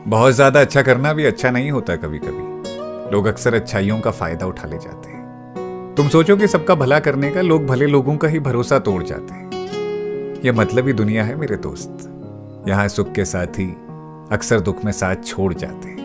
बहुत ज्यादा अच्छा करना भी अच्छा नहीं होता। कभी कभी लोग अक्सर अच्छाइयों का फायदा उठा ले जाते हैं। तुम सोचो कि सबका भला करने का, लोग भले लोगों का ही भरोसा तोड़ जाते हैं। यह मतलब ही दुनिया है मेरे दोस्त। यहाँ सुख के साथ ही अक्सर दुख में साथ छोड़ जाते हैं।